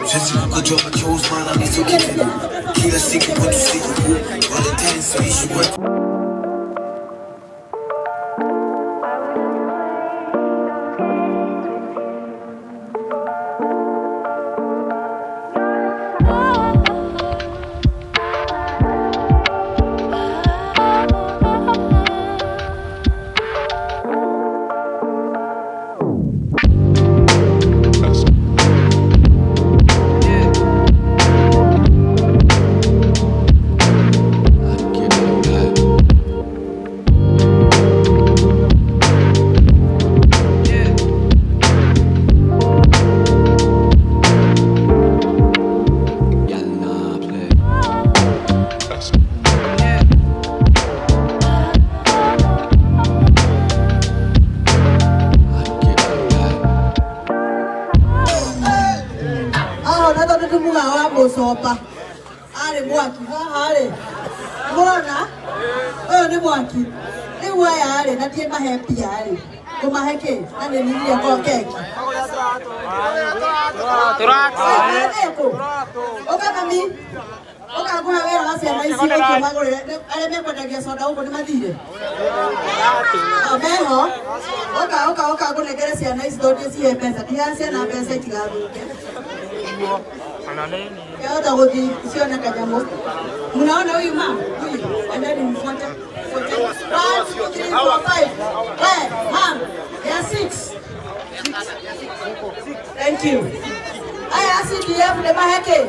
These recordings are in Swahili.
Je suis beaucoup de choses, man, on est sur qui qui la sick, pour tout ce que vous, on est tense, so you should work. Sopa. Ale mwaki, ale. Mbona? Ni mwaki. Ni waya ale, na tie mahepi ale. Kuma heke, na ni nilia kwa keki. Turato. Oka mami. Oka kwa wewe hasi anaisi kwa magore. Ale meko ndagia soda huko ni madire. Ameho. Oka kuna geresi anaisi dote si pesa. Dia na pesa itigaruke. Ya uta godi sio na kajambo. Mnaona huyu mama? Huyu. Endeni mfuate. 1 2 3 4 5. Mom. Ya 6. Thank you. Aya CDF de maheke.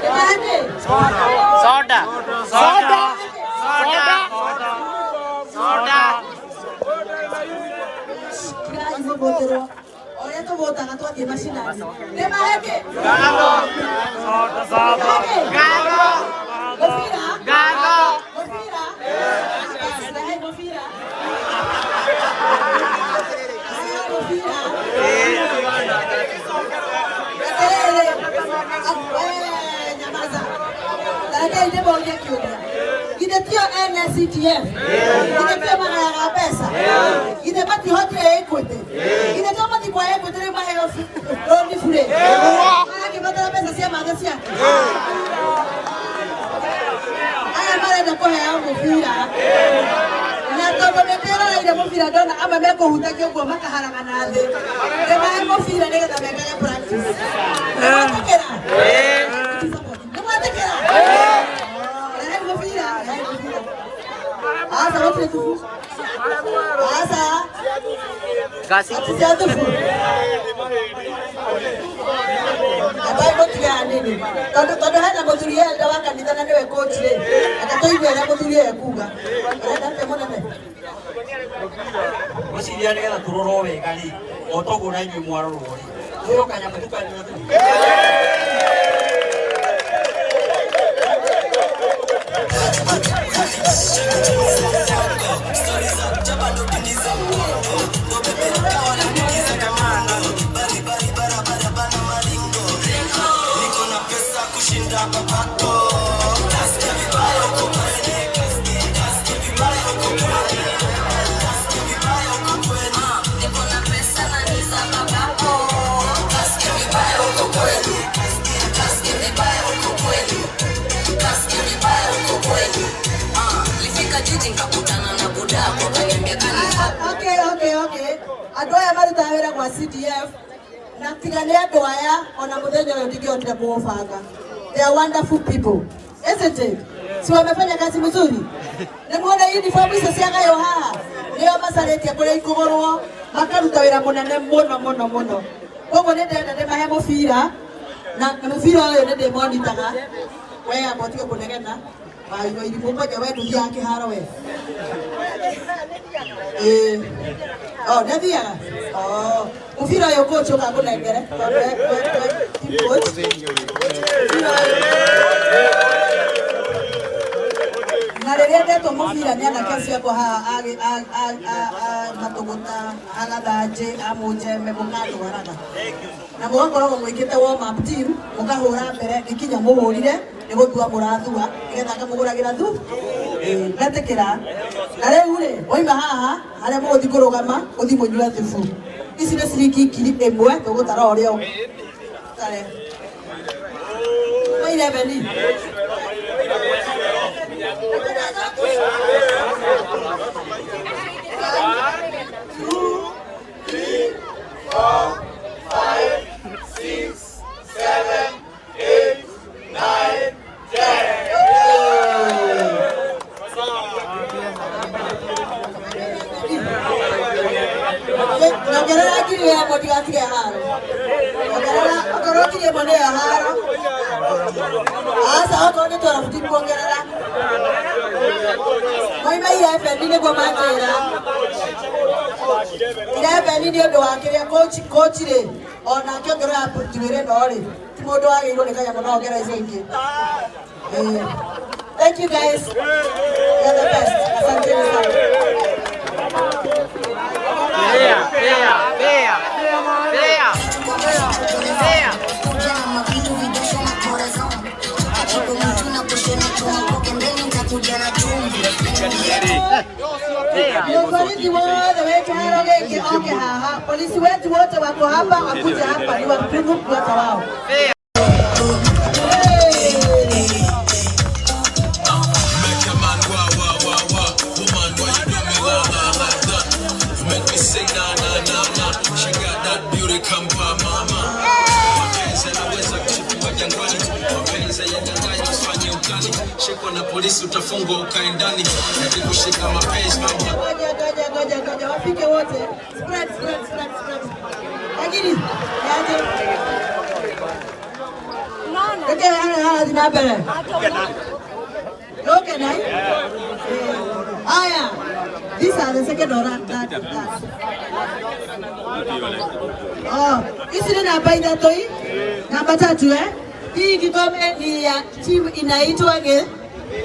De maheke. Soda. Kira ibu botero. Olha tu voltar na tua tia machinada. De maheke. Soda. Gago. Ide tio NSCTF. Ide tio mana ya pesa. Ide pati hote equity. Ide tio mati kwa equity ni mahe rondi fure. Mana ki bata pesa sia maga sia. Aya mara na kwa ya mufira. Na tobo metera ide mufira dona ama meko hutaki kwa maka haraka nade. De mahe mufira nega da meka ya practice. Mwatekera. Asa wote tu. Asa. Gasi. Asa tu. Abai boti ya nini? Todo hana botulia ndio kanisa na ndio coach le. Akatoiwe na botulia ya kuga. Ndio temona ne. Osiria ni kana turorowe kali. Otogo na nyu mwaro rori. Uyo kanya mutuka ni tu. Okay. Adoya mari tawera kwa CDF. Na tigania doya ona mudenyo yotige otile kuofaga. They are wonderful people. Isn't it? Si wamefanya kazi mzuri. Nimuona uniform sasa yanga yo haha. Leo masareti akole ikugorwo makaruta wira munene muno. Kogo nende mahe mufira na mufira oyo nende monitaga. Wewe abotike kunegena. Bayo ilipo moja wewe ndio yake harawe. Oh, nadia. Oh, mufira yo coach ukakuna ngere. Coach. Narerede to mufira nyana kasi yako ha matogota aladaje amuje mebongado waraga. Na mwako roho mwikite warm up team mukahura mbere ikinya muhurire nigutua murathua igetha kamuguragira thu natekera na riu ri oima haha aria muguthi kurugama uthi munyua thubu Isi na siliki kili emwe togo tara oreo. Tare. Mai na beni. 2, 3, 4, 5, 6, 7, 8, 9, 10. Nagerera kiri ya motivasi ya haro. Nagerera akoro kiri mone ya haro. Asa ako ni tora futi kuongerera. Moi mai ya Endeni kwa matera. Ira Endeni ndio ndo wakiria coach re. Ona kiongerera putigire ndore. Timodo wa iro nekanya mona ogera izo ingi. Thank you guys. You're the best. Asante sana. Polisi wetu wote wako hapa, wakuja hapa ni wapungufu hata wao. Na polisi utafungwa ukae ndani na kushika mapenzi mama. Ngoja wafike wote. Spread. Lakini yaje. Nana. Ndio hana zinabele. Okay, nai. Aya. These are the second order that. Oh, isi ni namba ina toi? Namba 3 Hii kikombe ni ya timu inaitwa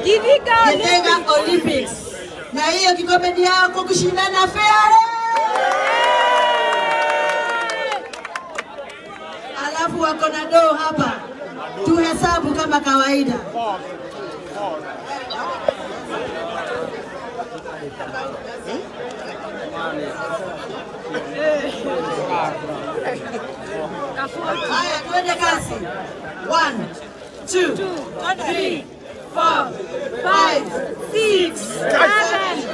Githika Olympics. Na hiyo kikombe ni yako kushindana fair. Alafu wako na doo hapa. Tuhesabu kama kawaida. Haya, tuende kasi. 1, 2, 3, 4, 5, 6, 7,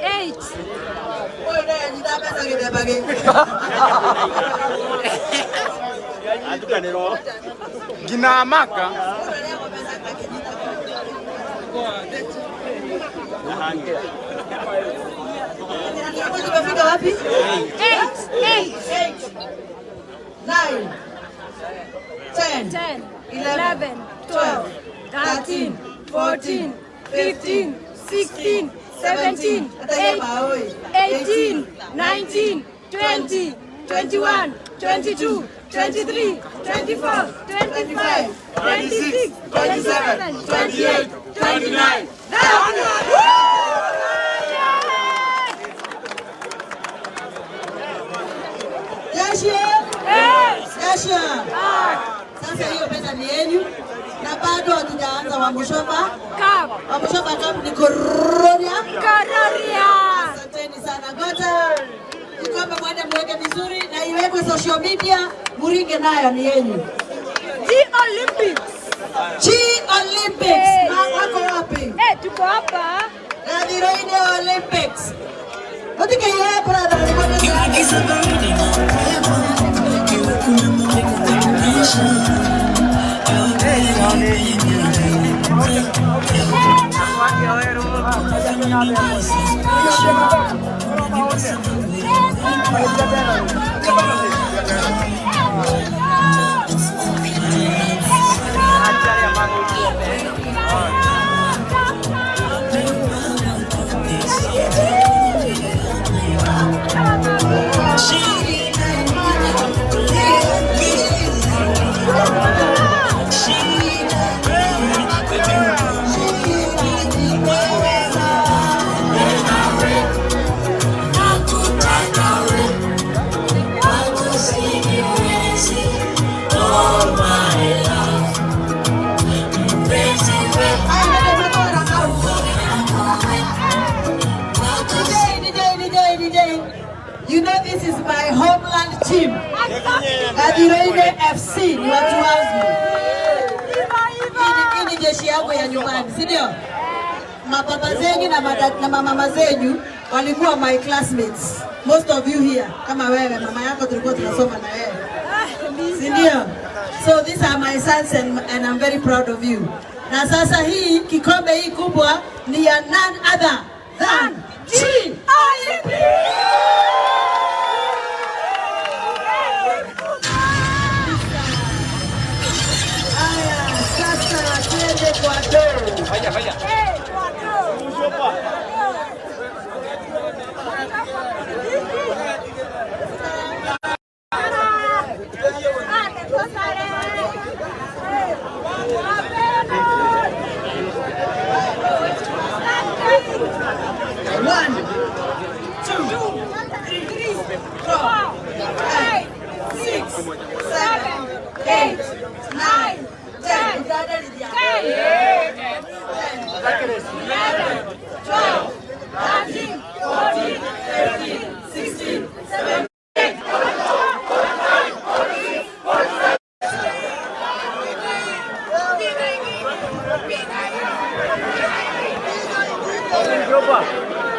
8. Oye, nita pesa que te pagué. Gina maka. Tumefika wapi? 8. 9, 10, 11, 12, 13, 14, 15, 16, 17, 18, 19, 20, 21, 22, 23, 24, 25, 26, 27, 28, 29. Jasha. Sasa hiyo pesa ni yenu na bado hatujaanza wa Muchomba. Wa Muchomba Cup ni Kororia. Asanteni sana. Ngoja kikombe mwende mweke vizuri na iwekwe social media, muringe nayo ni yenu. Olympics. Wako wapi? Tuko hapa. Na Heroine Olympics. Otike yeye brother. team. Gathoni FC ni watu wangu. Hii ni jeshi yangu ya nyumbani, si ndio? Mababa zenyu na mama zenyu walikuwa my classmates. Most of you here, kama wewe, mama yako tulikuwa tunasoma na wewe. Si ndio? So these are my sons and I'm very proud of you. Na sasa hii kikombe hii kubwa ni ya none other than GIP. Aya, sasa tuende kwa doo. Vaya, vaya. Muchomba. Muchomba.